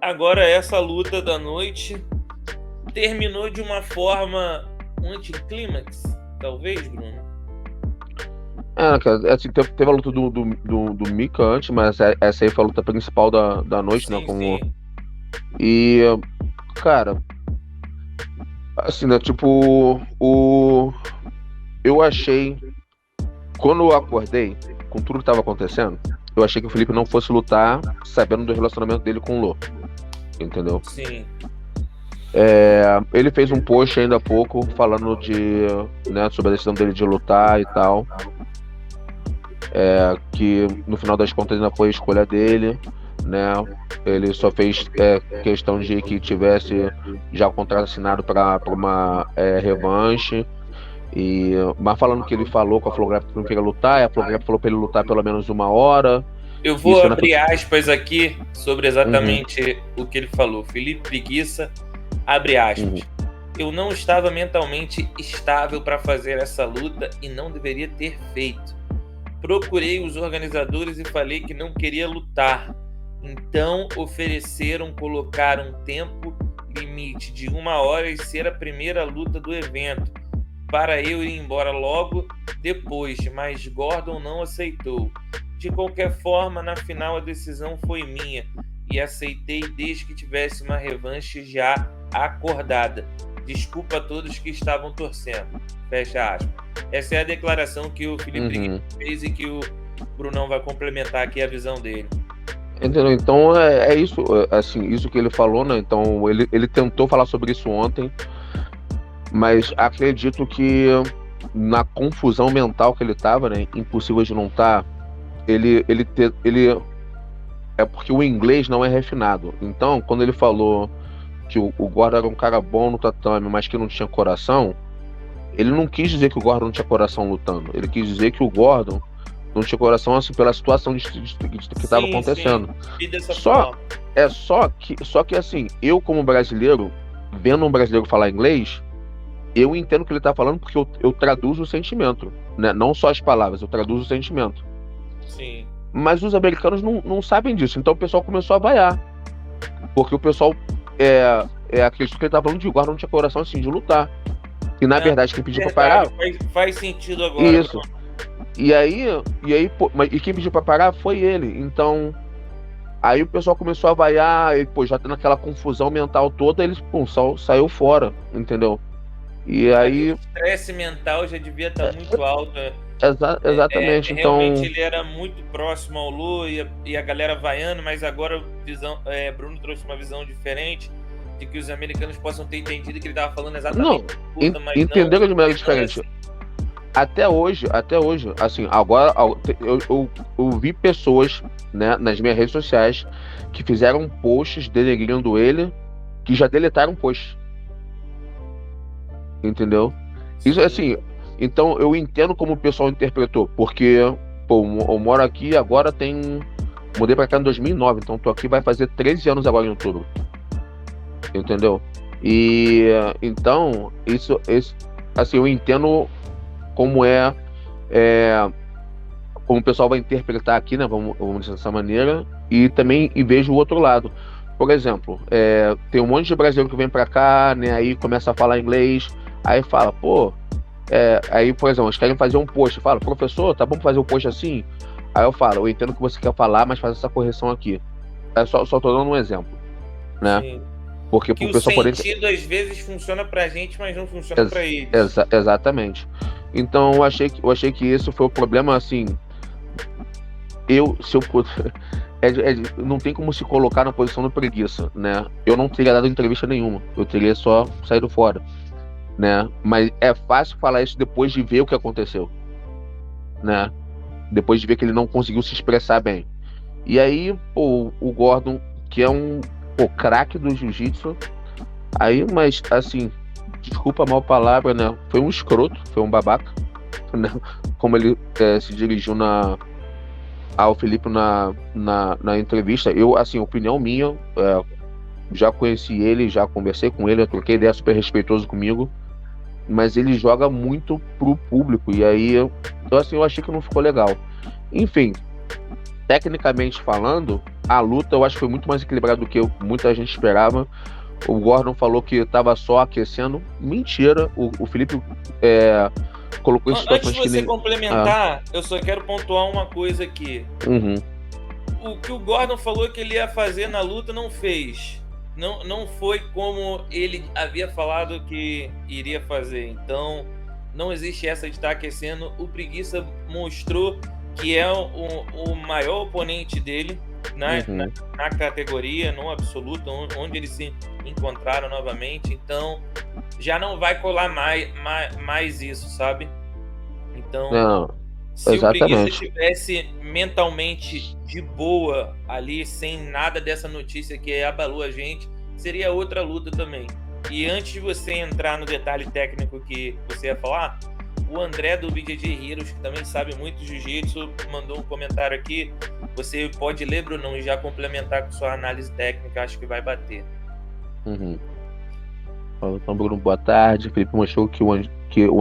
Agora, essa luta da noite terminou de uma forma anticlímax, talvez, Bruno? Cara, assim, teve a luta do Mika antes, mas essa aí foi a luta principal da noite, né? Sim, sim. E, cara, assim, né? Tipo, eu achei. Quando eu acordei, com tudo que tava acontecendo, eu achei que o Felipe não fosse lutar sabendo do relacionamento dele com o Lô, entendeu? Sim. Ele fez um post ainda há pouco falando né, sobre a decisão dele de lutar e tal, que no final das contas ainda foi a escolha dele, né? Ele só fez questão de que tivesse já o contrato assinado para uma revanche. Mas falando que ele falou com a Flograp que não queria lutar, e a Flograp falou para ele lutar pelo menos 1 hora. Eu vou Isso ainda foi. abrir aspas aqui sobre Uhum, exatamente o que ele falou. Felipe Preguiça, abre aspas. uhum. Eu não estava mentalmente estável para fazer essa luta e não deveria ter feito. Procurei os organizadores e falei que não queria lutar. Então ofereceram colocar um tempo limite de 1 hora e ser a primeira luta do evento, para eu ir embora logo depois, mas Gordon não aceitou. De qualquer forma, na final a decisão foi minha e aceitei desde que tivesse uma revanche já acordada. Desculpa a todos que estavam torcendo. Fecha aspas. Essa é a declaração que o Felipe Briguet Uhum. fez e que o Brunão vai complementar aqui a visão dele. Entendeu? Então é isso, assim, isso que ele falou, né? Então ele tentou falar sobre isso ontem, mas acredito que na confusão mental que ele tava, né? Impossível de não estar, ele é porque o inglês não é refinado. Então, quando ele falou que o Gordon era um cara bom no tatame, mas que não tinha coração, ele não quis dizer que o Gordon não tinha coração lutando. Ele quis dizer que o Gordon não tinha coração assim pela situação que estava Sim, sim. acontecendo. E dessa Só forma. só que assim, eu como brasileiro, vendo um brasileiro falar inglês, eu entendo o que ele tá falando porque eu traduzo o sentimento, né? Não só as palavras, eu traduzo o sentimento. Sim. Mas os americanos não sabem disso, então o pessoal começou a vaiar, porque o pessoal acredita que ele tá falando de guarda, não tinha coração assim de lutar. E na Não, verdade quem pediu pra verdade. parar, Faz sentido agora, isso. Bruno. E aí, pô, e quem pediu pra parar foi ele. Então, aí o pessoal começou a vaiar, e, pô, já tendo aquela confusão mental toda, eles, pum, saiu fora, entendeu? E Ali o aí, estresse mental já devia estar muito alto. exatamente, Realmente então, ele era muito próximo ao Lu e a galera vaiando, mas agora Bruno trouxe uma visão diferente de que os americanos possam ter entendido que ele estava falando exatamente não, de luta, mas não entenderam de maneira levando diferente. assim. Até hoje, assim, agora eu vi pessoas, né, nas minhas redes sociais que fizeram posts denegrindo ele, que já deletaram posts, entendeu? Isso, Sim, assim, então eu entendo como o pessoal interpretou, porque, pô, eu moro aqui agora mudei pra cá em 2009, então tô aqui vai fazer 13 anos agora em outubro, entendeu? E, então, assim, eu entendo como é como o pessoal vai interpretar aqui, né? Vamos dizer dessa maneira, e também e vejo o outro lado. Por exemplo, tem um monte de brasileiro que vem pra cá, né? Aí começa a falar inglês, aí fala, pô, aí, por exemplo, eles querem fazer um post, fala, professor, tá bom fazer um post assim? Aí eu falo, eu entendo o que você quer falar, mas faz essa correção aqui. Só tô dando um exemplo, né? sim. Porque Que pro o pessoal poder. sentido às vezes funciona pra gente, mas não funciona pra eles. Exatamente. Então eu achei que esse foi o problema, assim. Se eu puder, não tem como se colocar na posição do preguiça, né? Eu não teria dado entrevista nenhuma, eu teria só saído fora, né? Mas é fácil falar isso depois de ver o que aconteceu, né? Depois de ver que ele não conseguiu se expressar bem. E aí, pô, o Gordon, que é um craque do jiu-jitsu, aí, mas assim, desculpa a mal palavra, né? Foi um escroto, foi um babaca, né? Como ele se dirigiu ao Felipe na entrevista. Eu, assim, opinião minha, já conheci ele, já conversei com ele, eu troquei ideia, super respeitoso comigo, mas ele joga muito pro público, e aí assim, eu achei que não ficou legal. Enfim, tecnicamente falando, a luta eu acho que foi muito mais equilibrada do que muita gente esperava. O Gordon falou que estava só aquecendo. Mentira. O Felipe colocou em Antes situações de que você nem. complementar, eu só quero pontuar uma coisa aqui. Uhum. O que o Gordon falou que ele ia fazer na luta não fez. Não foi como ele havia falado que iria fazer. Então, não existe essa de estar aquecendo. O Preguiça mostrou que é o maior oponente dele na categoria, no absoluto, onde eles se encontraram novamente. Então, já não vai colar mais isso, sabe? Então, Não, se o Preguiça exatamente. estivesse mentalmente de boa ali, sem nada dessa notícia que abalou a gente, seria outra luta também. E antes de você entrar no detalhe técnico que você ia falar, o André do BJJ Heroes, que também sabe muito de jiu-jitsu, mandou um comentário aqui. Você pode ler, Brunão, e já complementar com sua análise técnica, acho que vai bater. Então, Bruno, boa tarde. Felipe mostrou que o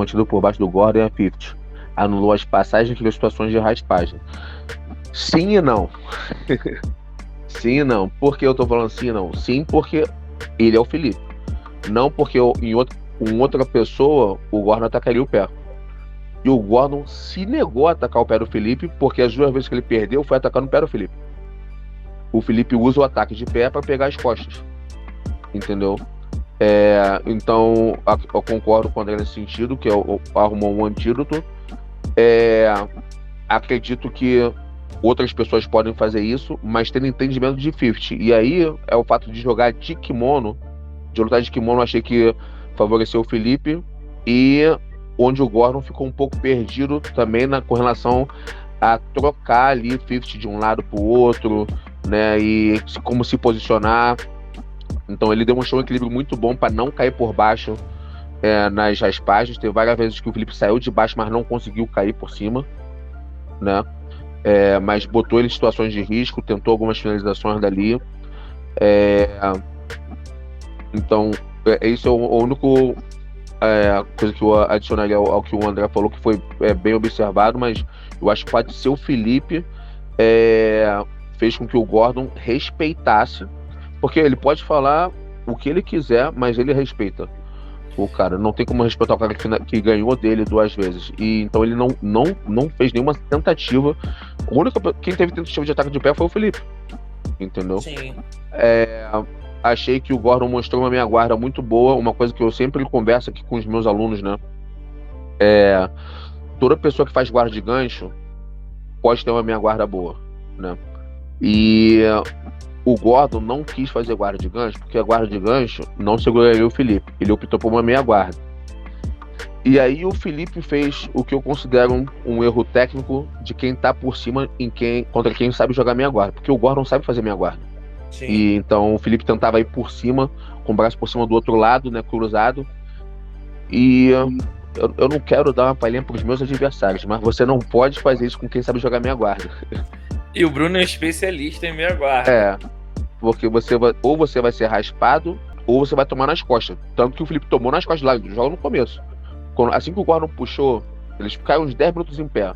antídoto por baixo do Gordon é a 50. Anulou as passagens e criou situações de raspagem. Sim e não. Sim e não. Por que eu tô falando sim e não? Sim, porque ele é o Felipe. Não porque em outra pessoa o Gordon atacaria o pé. E o Gordon se negou a atacar o pé do Felipe, porque as 2 vezes que ele perdeu foi atacando o pé do Felipe. O Felipe usa o ataque de pé para pegar as costas. Entendeu? Então, eu concordo com o André nesse sentido, que arrumou um antídoto. Acredito que outras pessoas podem fazer isso, mas tendo entendimento de 50. E aí é o fato de jogar de kimono, de lutar de kimono, eu achei que favoreceu o Felipe, e onde o Gordon ficou um pouco perdido também com relação a trocar ali 50 de um lado para o outro, né, e como se posicionar. Então ele demonstrou um equilíbrio muito bom para não cair por baixo nas raspagens. Teve várias vezes que o Felipe saiu de baixo, mas não conseguiu cair por cima, né? Mas botou ele em situações de risco, tentou algumas finalizações dali. Então, isso é o único coisa que eu adicionaria ao que o André falou, que foi bem observado, mas eu acho que pode ser o Felipe fez com que o Gordon respeitasse, porque ele pode falar o que ele quiser, mas ele respeita o cara. Não tem como respeitar o cara que ganhou dele 2 vezes. E então ele não fez nenhuma tentativa. Quem teve tentativa de ataque de pé foi o Felipe. Entendeu? Sim. Achei que o Gordon mostrou uma meia guarda muito boa. Uma coisa que eu sempre converso aqui com os meus alunos, né? Toda pessoa que faz guarda de gancho pode ter uma meia guarda boa, né? E o Gordon não quis fazer guarda de gancho, porque a guarda de gancho não seguraria o Felipe. Ele optou por uma meia guarda. E aí o Felipe fez o que eu considero um erro técnico de quem tá por cima contra quem sabe jogar meia guarda. Porque o Gordon sabe fazer meia guarda. Sim. E então o Felipe tentava ir por cima, com o braço por cima do outro lado, né, cruzado. E eu não quero dar uma palhinha pros meus adversários, mas você não pode fazer isso com quem sabe jogar meia guarda. E o Bruno é especialista em meia guarda. Porque você vai ser raspado, ou você vai tomar nas costas. Tanto que o Felipe tomou nas costas lá, joga no começo. Assim que o Gordon puxou, eles ficaram uns 10 minutos em pé.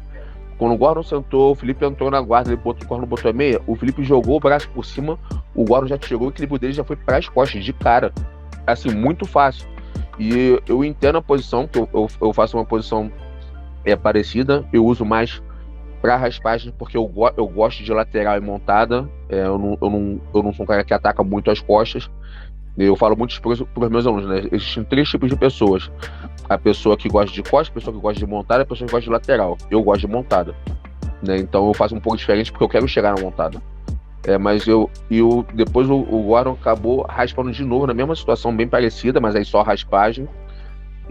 Quando o Gordon sentou, o Felipe entrou na guarda, o Gordon botou a meia, o Felipe jogou o braço por cima, o Gordon já tirou, o equilíbrio dele já foi para as costas, de cara. Assim, muito fácil. E eu entendo a posição, que eu faço uma posição parecida, eu uso mais para raspagem, porque eu gosto de lateral e montada. Eu não sou um cara que ataca muito as costas. Eu falo muito para os meus alunos, né? Existem 3 tipos de pessoas: a pessoa que gosta de costas, a pessoa que gosta de montada, a pessoa que gosta de lateral. Eu gosto de montada, né? Então eu faço um pouco diferente, porque eu quero chegar na montada. Mas depois o Gordon acabou raspando de novo na mesma situação, bem parecida, mas aí só raspagem.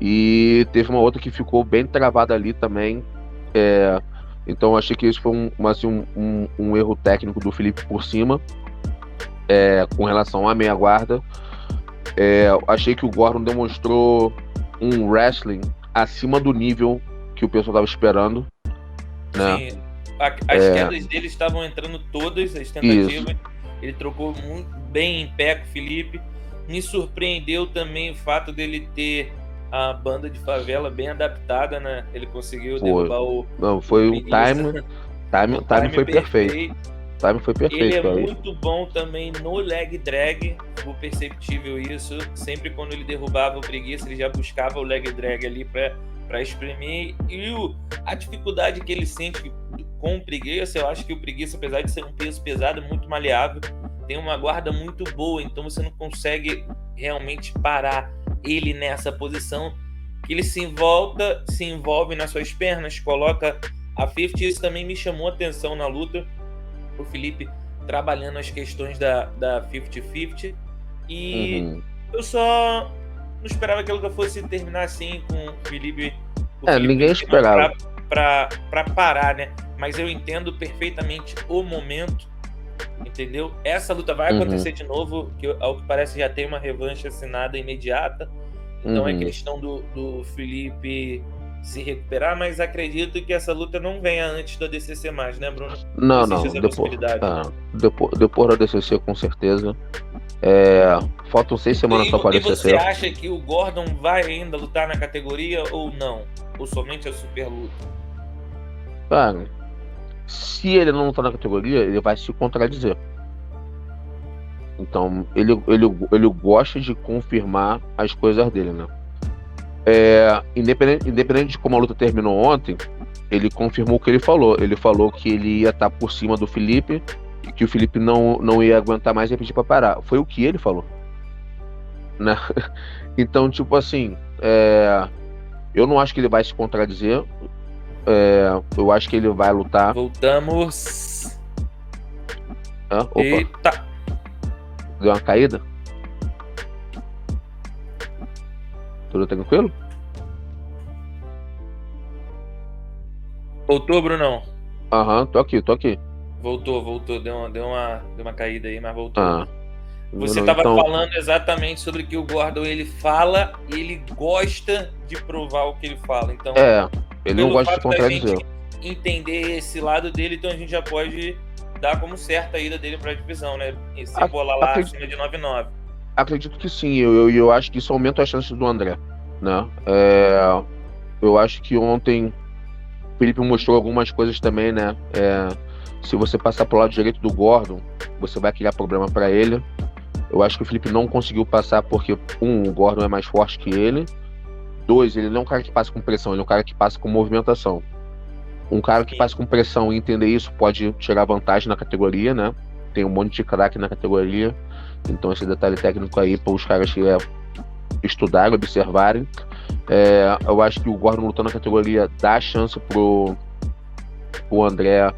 E teve uma outra que ficou bem travada ali também. Então eu achei que isso foi um erro técnico do Felipe por cima, com relação à meia guarda. Achei que o Gordon demonstrou um wrestling acima do nível que o pessoal estava esperando, né? Sim. As quedas dele estavam entrando todas, as tentativas. Isso. Ele trocou muito bem em pé com o Felipe. Me surpreendeu também o fato dele ter a banda de favela bem adaptada, né? Ele conseguiu derrubar o... Não, foi o time foi perfeito. timing foi Ele é perfeito. Aí. muito bom também no leg drag, foi perceptível isso. Sempre quando ele derrubava o Preguiça, ele já buscava o leg drag ali para exprimir. E a dificuldade que ele sente com o Preguiça, eu acho que o Preguiça, apesar de ser um peso pesado, é muito maleável, tem uma guarda muito boa, então você não consegue realmente parar ele nessa posição, que ele se envolve nas suas pernas, coloca a 50. Isso também me chamou a atenção na luta, o Felipe trabalhando as questões da 50-50, e eu só não esperava que a luta fosse terminar assim, com o Felipe ninguém esperava para parar, né? Mas eu entendo perfeitamente o momento, entendeu? Essa luta vai acontecer de novo, que ao que parece já tem uma revanche assinada imediata, então é questão do Felipe se recuperar, mas acredito que essa luta não venha antes da DCC mais, né, Bruno? Não, depois da DCC, com certeza. Faltam 6 semanas só para a DCC. E você acha que o Gordon vai ainda lutar na categoria ou não? Ou somente a super luta? Cara, se ele não lutar na categoria, ele vai se contradizer. Então, ele gosta de confirmar as coisas dele, né? Independente de como a luta terminou ontem, ele confirmou o que ele falou. Ele falou que ele ia estar por cima do Felipe, e que o Felipe não ia aguentar mais e ia pedir pra parar. Foi o que ele falou, né? Então, tipo assim, eu não acho que ele vai se contradizer. Eu acho que ele vai lutar. Voltamos. Opa. Eita. Deu uma caída? Tudo tranquilo? Voltou, Brunão? Tô aqui. Voltou. Deu uma caída aí, mas voltou. Você Bruno, estava falando exatamente sobre que o Gordon, ele fala e ele gosta de provar o que ele fala. Então, ele não gosta de contradizer. Entender esse lado dele, então a gente já pode dar como certa a ida dele para a divisão, né? E se bolar lá acima de 9-9. Acredito que sim. Eu acho que isso aumenta as chances do André, né? Eu acho que ontem o Felipe mostrou algumas coisas também, né? Se você passar pro lado direito do Gordon, você vai criar problema para ele. Eu acho que o Felipe não conseguiu passar porque, o Gordon é mais forte que ele. 2, ele não é um cara que passa com pressão, ele é um cara que passa com movimentação. Um cara que passa com pressão e entender isso pode tirar vantagem na categoria, né? Tem um monte de craque na categoria. Então esse detalhe técnico aí para os caras que estudarem, observarem. Eu acho que o Gordon lutando na categoria dá chance pro André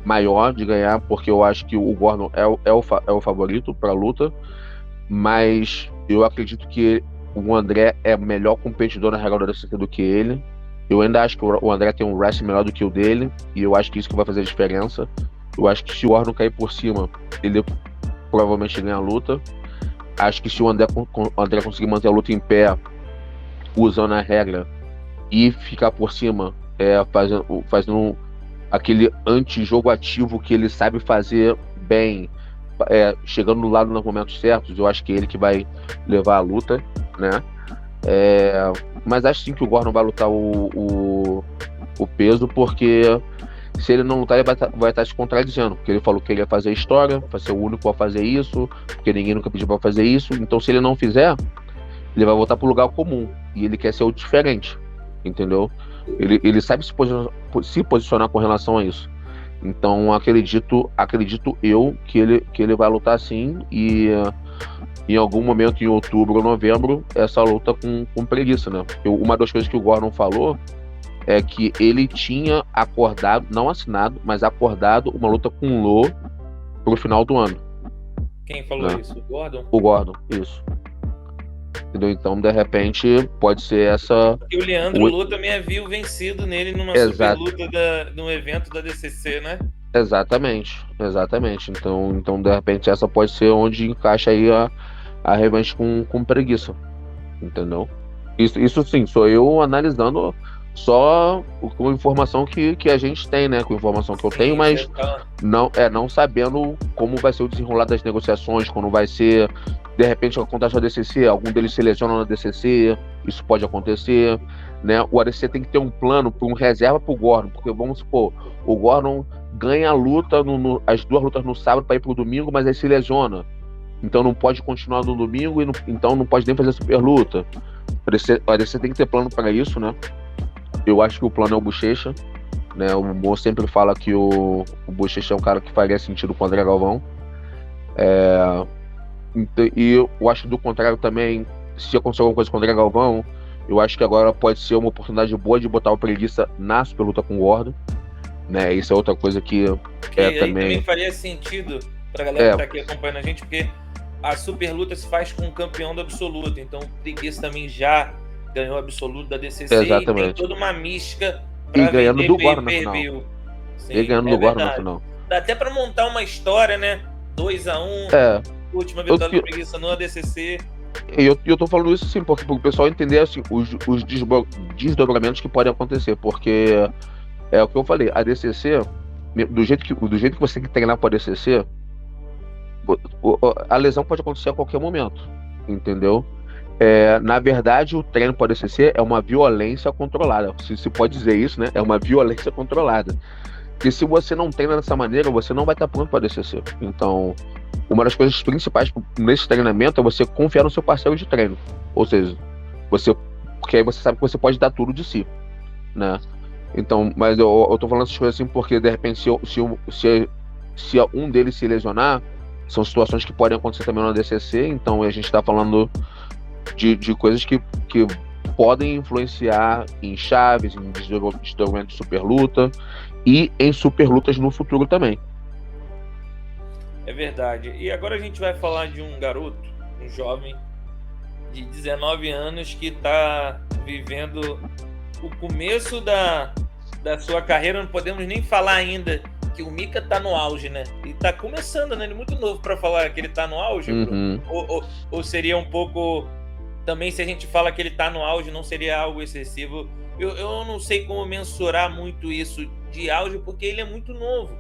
maior de ganhar, porque eu acho que o Gordon é o favorito para a luta, mas eu acredito que o André é melhor competidor na regra da DCC do que ele. Eu ainda acho que o André tem um wrestling melhor do que o dele, e eu acho que isso que vai fazer a diferença. Eu acho que se o Gordon cair por cima, ele provavelmente ganha a luta. Acho que se o André conseguir manter a luta em pé, usando a regra, e ficar por cima, fazendo aquele antijogo ativo que ele sabe fazer bem, chegando no lado nos momentos certos, eu acho que é ele que vai levar a luta, né? Mas acho sim que o Gordon vai lutar o peso, porque se ele não lutar, ele vai estar se contradizendo, porque ele falou que ele ia fazer história, vai ser o único a fazer isso, porque ninguém nunca pediu para fazer isso. Então se ele não fizer, ele vai voltar pro lugar comum, e ele quer ser o diferente, entendeu? Ele sabe se posicionar com relação a isso. Então acredito eu que ele vai lutar sim, e em algum momento em outubro ou novembro, essa luta com Preguiça, né? Uma das coisas que o Gordon falou é que ele tinha acordado, não assinado, mas acordado uma luta com o Lô pro final do ano. Quem falou isso? O Gordon? O Gordon, isso. Entendeu? Então, de repente, pode ser essa... Porque o Leandro Lô também havia vencido nele numa super luta num evento da DCC, né? Exatamente. Então, de repente, essa pode ser onde encaixa aí a revanche com Preguiça. Entendeu? Isso sim, sou eu analisando só com informação que a gente tem, né? Com informação que eu tenho, mas não sabendo como vai ser o desenrolar das negociações, quando vai ser de repente acontece o ADCC, algum deles se lesiona no ADCC, isso pode acontecer, né? O ADCC tem que ter um plano para um reserva para o Gordon, porque vamos supor, o Gordon ganha a luta, as 2 lutas no sábado para ir para o domingo, mas aí se lesiona. Então não pode continuar no domingo, então não pode nem fazer super luta. O ADCC tem que ter plano para isso, né? Eu acho que o plano é o Bochecha, né? O Mo sempre fala que o Bochecha é um cara que faria sentido com o André Galvão. E eu acho que do contrário também, se acontecer alguma coisa com o André Galvão, eu acho que agora pode ser uma oportunidade boa de botar o Preguiça na super luta com o Gordon, né? Isso é outra coisa que também faria sentido pra galera que tá aqui acompanhando a gente, porque a super luta se faz com o campeão do absoluto, então o Preguiça também já ganhou o absoluto da DCC. Exatamente. E tem toda uma mística pra ganhando do Gordon no final. Sim, e ganhando do Gordon no final. Dá até pra montar uma história, né? 2-1, última vitória do Preguiça no ADCC. E eu tô falando isso sim, porque pro pessoal entender assim, os desdobramentos que podem acontecer, porque é o que eu falei, a DCC, do jeito que você tem que treinar para a DCC, a lesão pode acontecer a qualquer momento, entendeu? Na verdade, o treino para a DCC é uma violência controlada, se pode dizer isso, né? É uma violência controlada. Porque se você não treina dessa maneira, você não vai estar pronto para a DCC. Então, uma das coisas principais nesse treinamento é você confiar no seu parceiro de treino. Ou seja, porque aí você sabe que você pode dar tudo de si, né? Então, mas eu tô falando essas coisas assim porque, de repente, se um deles se lesionar, são situações que podem acontecer também no DCC, então a gente tá falando de coisas que podem influenciar em chaves, em desdobramento de super luta e em super lutas no futuro também. É verdade. E agora a gente vai falar de um garoto, um jovem de 19 anos que está vivendo o começo da sua carreira. Não podemos nem falar ainda que o Mika tá no auge, né? Ele tá começando, né? Ele é muito novo para falar que ele tá no auge, Bruno. Ou seria um pouco... Também, se a gente fala que ele tá no auge, não seria algo excessivo. Eu não sei como mensurar muito isso de auge, porque ele é muito novo.